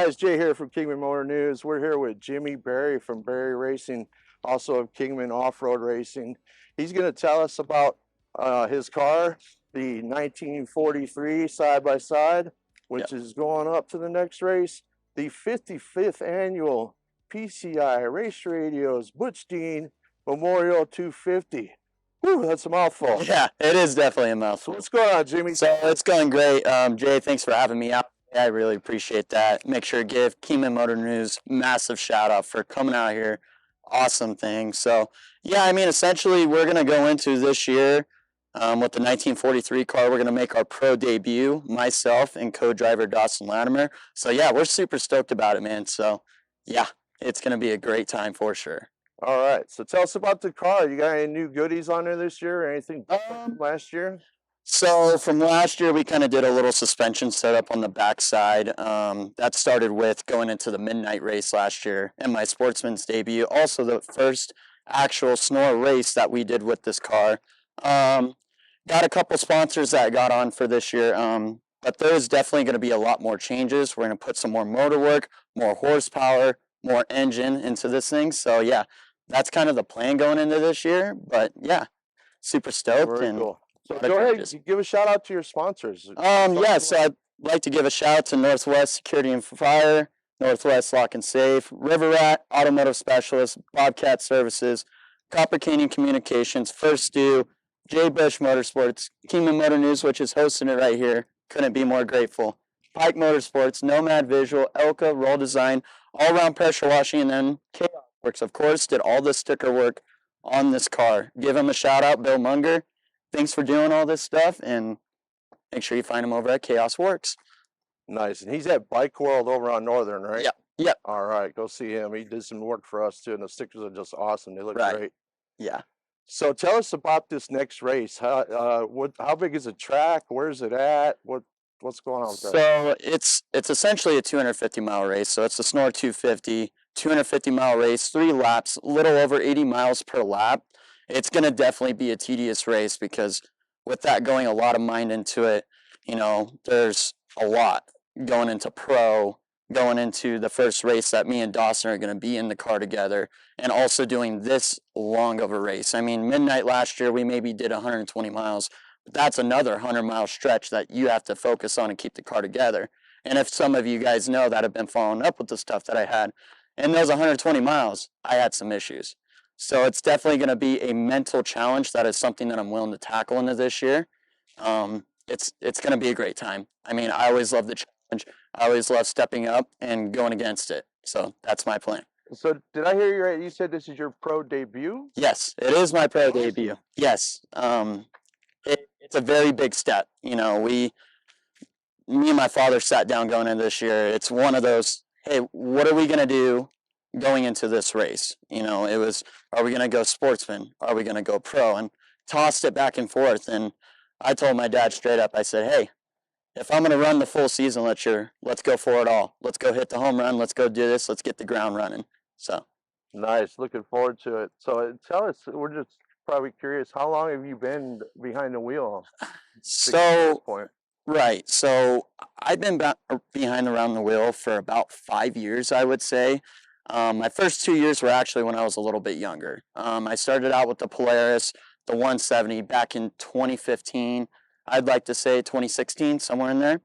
guys, Jay here from Kingman Motor News. We're here with Jimmy Berry from Berry Racing, also of Kingman Offroad Racing. He's going to tell us about his car, the 1943 side-by-side, which is going up to the next race, the 55th annual PCI Race Radios Butch Dean Memorial 250. Whew, that's a mouthful. Yeah, it is definitely a mouthful. What's going on, Jimmy? So it's going great. Jay, thanks for having me out. I really appreciate that. Make sure to give Kingman Motor News massive shout out for coming out here. Awesome thing. So yeah, I mean, essentially we're going to go into this year with the 1943 car. We're going to make our pro debut, myself and co-driver Dawson Latimer. So yeah, we're super stoked about it, man. So yeah, it's going to be a great time for sure. All right, so tell us about the car. You got any new goodies on there this year or anything from last year? So from last year, we kind of did a little suspension setup on the backside. That started with going into the midnight race last year and my sportsman's debut. Also the first actual SNORE race that we did with this car. Got a couple sponsors that got on for this year, but there's definitely going to be a lot more changes. We're going to put some more motor work, more horsepower, more engine into this thing. So yeah, that's kind of the plan going into this year. But yeah, super stoked. Very cool. So go ahead, give a shout out to your sponsors. Yeah, so I'd like to give a shout out to Northwest Security and Fire, Northwest Lock and Safe, River Rat, Automotive Specialist, Bobcat Services, Copper Canyon Communications, First Due, J. Bush Motorsports, Kingman Motor News, which is hosting it right here. Couldn't be more grateful. Pike Motorsports, Nomad Visual, Elka, Roll Design, All Around Pressure Washing, and then Chaos Works, of course, did all the sticker work on this car. Give him a shout out, Bill Munger. Thanks for doing all this stuff, and make sure you find him over at Chaos Works. Nice. And he's at Bike World over on Northern, right? Yep. Yep. All right, go see him. He did some work for us too, and the stickers are just awesome. They look great. Yeah. So tell us about this next race. How big is the track? Where's it at? What's going on with that? So it's essentially a 250-mile race. So it's the SNORE 250, 250-mile race, 3 laps, a little over 80 miles per lap. It's going to definitely be a tedious race because with that going a lot of mind into it, you know, there's a lot going into pro, going into the first race that me and Dawson are going to be in the car together, and also doing this long of a race. I mean, midnight last year, we maybe did 120 miles, but that's another 100-mile stretch that you have to focus on and keep the car together. And if some of you guys know that have been following up with the stuff that I had, in those 120 miles, I had some issues. So it's definitely going to be a mental challenge. That is something that I'm willing to tackle into this year. It's going to be a great time. I mean, I always love the challenge. I always love stepping up and going against it. So that's my plan. So did I hear you right? You said this is your pro debut? Yes, it is my pro debut. Yes. It's a very big step. You know, me and my father sat down going into this year. It's one of those, hey, what are we going to do going into this race? You know, it was, are we going to go sportsman? Are we going to go pro? And tossed it back and forth. And I told my dad straight up, I said, hey, if I'm going to run the full season, let's go for it all. Let's go hit the home run. Let's go do this. Let's get the ground running. So nice. Looking forward to it. So tell us, we're just probably curious, how long have you been behind the wheel? So, right. So I've been behind around the wheel for about 5 years, I would say. My first 2 years were actually when I was a little bit younger. I started out with the Polaris, the 170 back in 2015. I'd like to say 2016, somewhere in there.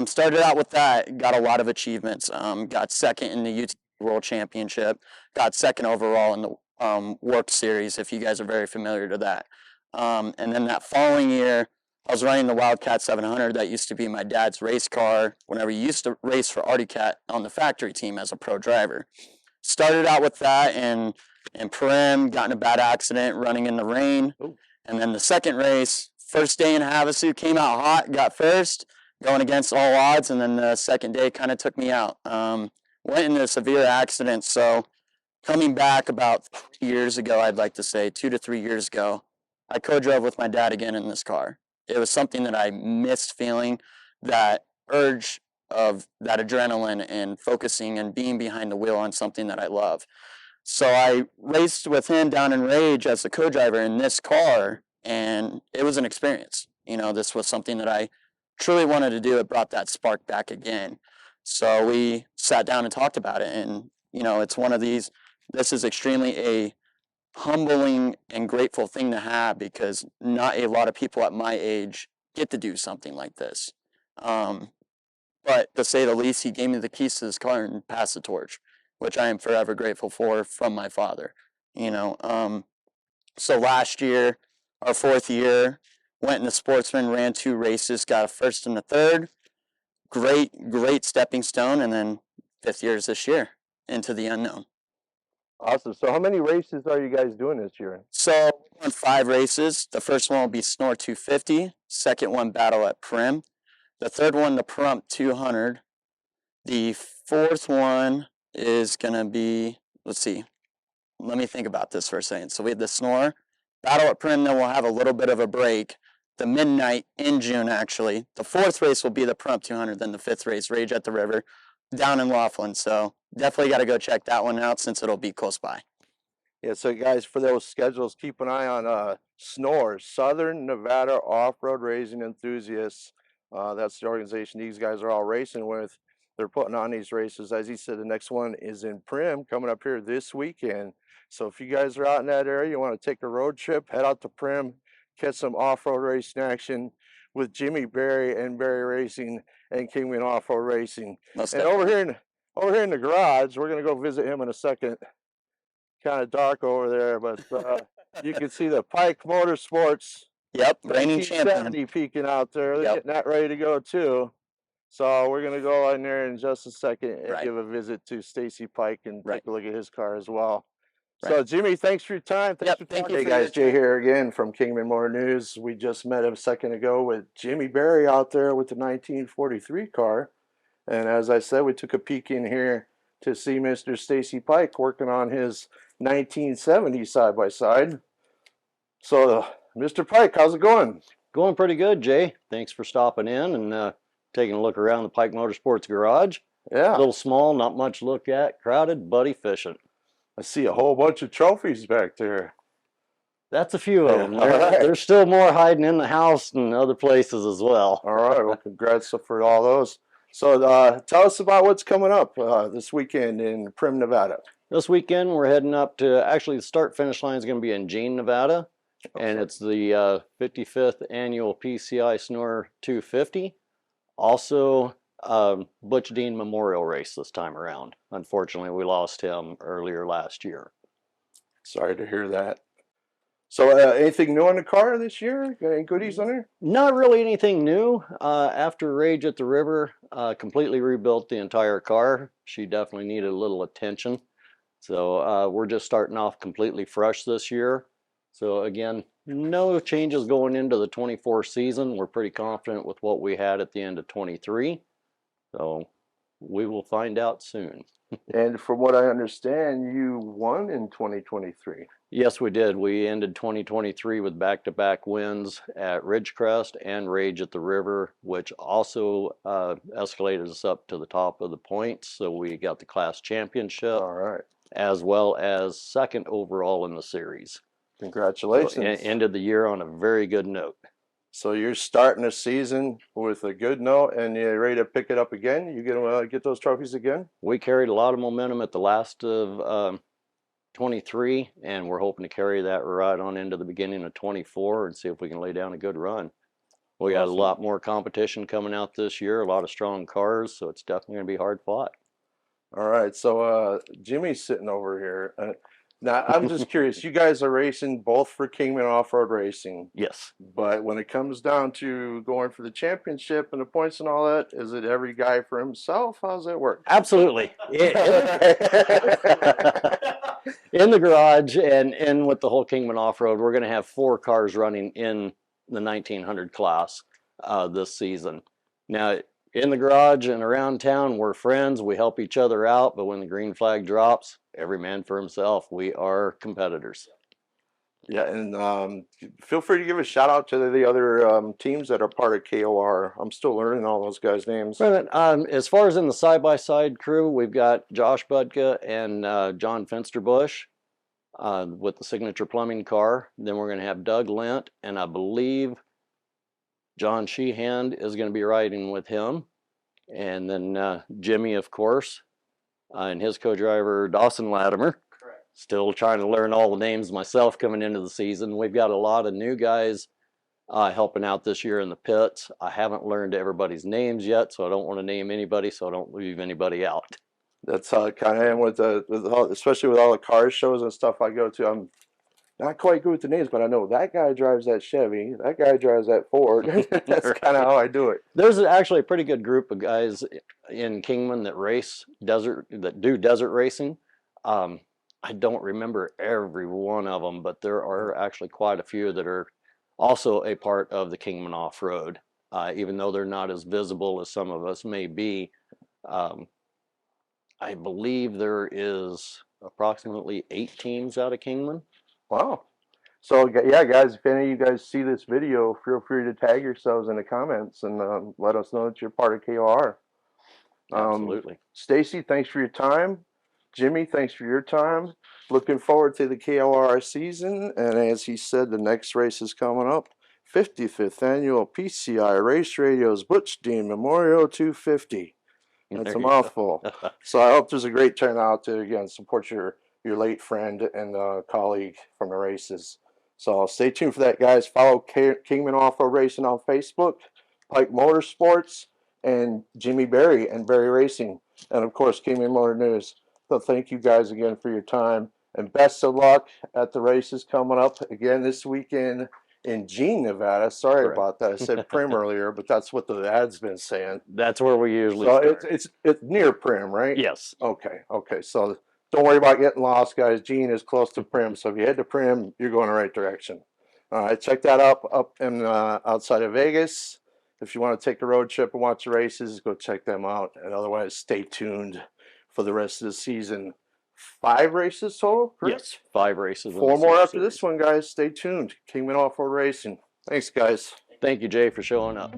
Started out with that, got a lot of achievements. Got second in the UT World Championship, got second overall in the Work Series, if you guys are very familiar to that. And then that following year, I was running the Wildcat 700. That used to be my dad's race car whenever he used to race for Artie Cat on the factory team as a pro driver. Started out with that and Parim, got in a bad accident running in the rain. Ooh. And then the second race, first day in Havasu, came out hot, got first, going against all odds. And then the second day kind of took me out. Went into a severe accident. So coming back about 3 years ago, I'd like to say 2 to 3 years ago, I co-drove with my dad again in this car. It was something that I missed feeling, that urge of that adrenaline and focusing and being behind the wheel on something that I love. So I raced with him down in Rage as the co-driver in this car, and it was an experience. You know, this was something that I truly wanted to do. It brought that spark back again. So we sat down and talked about it. And, you know, it's one of these, this is extremely a humbling and grateful thing to have, because not a lot of people at my age get to do something like this. But to say the least, he gave me the keys to his car and passed the torch, which I am forever grateful for from my father. You know, so last year, our 4th year, went into Sportsman, ran 2 races, got a 1st and a 3rd. Great stepping stone, and then 5th year is this year into the unknown. Awesome. So how many races are you guys doing this year? So we're doing 5 races. The first one will be SNORE 250. Second one, Battle at Prim. The third one, the Prump 200. The fourth one is going to be, let's see, let me think about this for a second. So we had the SNORE, Battle at Prim, then we'll have a little bit of a break. The midnight in June, actually. The 4th race will be the Prump 200, then the 5th race, Rage at the River, down in Laughlin. So definitely got to go check that one out since it'll be close by. Yeah, so guys, for those schedules, keep an eye on SNORE, Southern Nevada Off-Road Racing Enthusiasts. That's the organization these guys are all racing with. They're putting on these races. As he said, the next one is in Prim, coming up here this weekend. So if you guys are out in that area, you want to take a road trip, head out to Prim, catch some off-road racing action with Jimmy Berry and Berry Racing and Kingman Offroad Racing. Most And definitely. over here in the garage, we're going to go visit him in a second. Kind of dark over there, but you can see the Pike Motorsports. Yep, reigning champion. 1970 peeking out there. They're Yep. getting that ready to go too. So we're gonna go in there in just a second and Right. give a visit to Stacey Pike and Right. take a look at his car as well. Right. So Jimmy, thanks for your time. Thanks Yep, for thank talking. you Hey for guys, the Jay here again from Kingman Motor News. We just met a second ago with Jimmy Berry out there with the 1943 car, and as I said, we took a peek in here to see Mr. Stacey Pike working on his 1970 side-by-side. So, Mr. Pike, how's it going? Going pretty good, Jay. Thanks for stopping in and taking a look around the Pike Motorsports garage. Yeah. A little small, not much to look at, crowded, but efficient. I see a whole bunch of trophies back there. That's a few of them. All right. There's still more hiding in the house and other places as well. All right. Well, congrats for all those. So tell us about what's coming up this weekend in Prim, Nevada. This weekend, we're heading up to, actually, the start-finish line is going to be in Jean, Nevada. Okay. And it's the 55th annual PCI SNORE 250. Also, Butch Dean Memorial Race this time around. Unfortunately, we lost him earlier last year. Sorry to hear that. So anything new on the car this year? Got any goodies on there? Not really anything new. After Rage at the River, completely rebuilt the entire car. She definitely needed a little attention. So we're just starting off completely fresh this year. So again, no changes going into the 24 season. We're pretty confident with what we had at the end of 23. So we will find out soon. And from what I understand, you won in 2023. Yes, we did. We ended 2023 with back-to-back wins at Ridgecrest and Rage at the River, which also escalated us up to the top of the points. So we got the class championship. All right. As well as second overall in the series. Congratulations. So ended the year on a very good note. So you're starting the season with a good note and you're ready to pick it up again? You gonna get those trophies again? We carried a lot of momentum at the last of 23, and we're hoping to carry that right on into the beginning of 24 and see if we can lay down a good run. We got a lot more competition coming out this year, a lot of strong cars, so it's definitely going to be hard fought. All right, so Jimmy's sitting over here. Now, I'm just curious, you guys are racing both for Kingman Offroad Racing. Yes. But when it comes down to going for the championship and the points and all that, is it every guy for himself? How does that work? Absolutely. In the garage and with the whole Kingman Offroad, we're going to have 4 cars running in the 1900 class this season. Now, in the garage and around town, we're friends. We help each other out. But when the green flag drops, every man for himself. We are competitors. Yeah, and feel free to give a shout out to the other teams that are part of KOR. I'm still learning all those guys' names. Right, as far as in the side-by-side crew, we've got Josh Budka and John Finsterbush with the Signature Plumbing car. Then we're going to have Doug Lent, and I believe John Sheehan is going to be riding with him. And then Jimmy, of course, and his co-driver Dawson Latimer. Correct. Still trying to learn all the names myself coming into the season. We've got a lot of new guys helping out this year in the pits. I haven't learned everybody's names yet, so I don't want to name anybody so I don't leave anybody out. That's how it kind of am with especially with all the car shows and stuff I go to. I'm not quite good with the names, but I know that guy drives that Chevy, that guy drives that Ford. That's kind of how I do it. There's actually a pretty good group of guys in Kingman that do desert racing. I don't remember every one of them, but there are actually quite a few that are also a part of the Kingman Off-Road, even though they're not as visible as some of us may be. I believe there is approximately 8 teams out of Kingman. Wow. So yeah, guys, if any of you guys see this video, feel free to tag yourselves in the comments and let us know that you're part of KOR. Absolutely. Stacey, thanks for your time. Jimmy, thanks for your time. Looking forward to the KOR season. And as he said, the next race is coming up. 55th Annual PCI Race Radio's Butch Dean Memorial 250. That's a mouthful. So I hope there's a great turnout to, again, support your late friend and colleague from the races. So stay tuned for that, guys. Follow Kingman Offroad Racing on Facebook, Pike Motorsports, and Jimmy Berry and Berry Racing, and of course Kingman Motor News. So thank you guys again for your time, and best of luck at the races coming up again this weekend in Jean, Nevada. Sorry about that. I said Prim earlier, but that's what the ad's been saying. That's where we usually so start. It's near Prim, right? Yes. Okay. So don't worry about getting lost, guys. Jean is close to Prim, so if you head to Prim, you're going the right direction. All right, check that out up in outside of Vegas. If you want to take a road trip and watch the races, go check them out. And otherwise, stay tuned for the rest of the season. 5 races total, Chris? Yes, 5 races. 4 more after this one, guys. Stay tuned. Kingman Offroad Racing. Thanks, guys. Thank you, Jay, for showing up.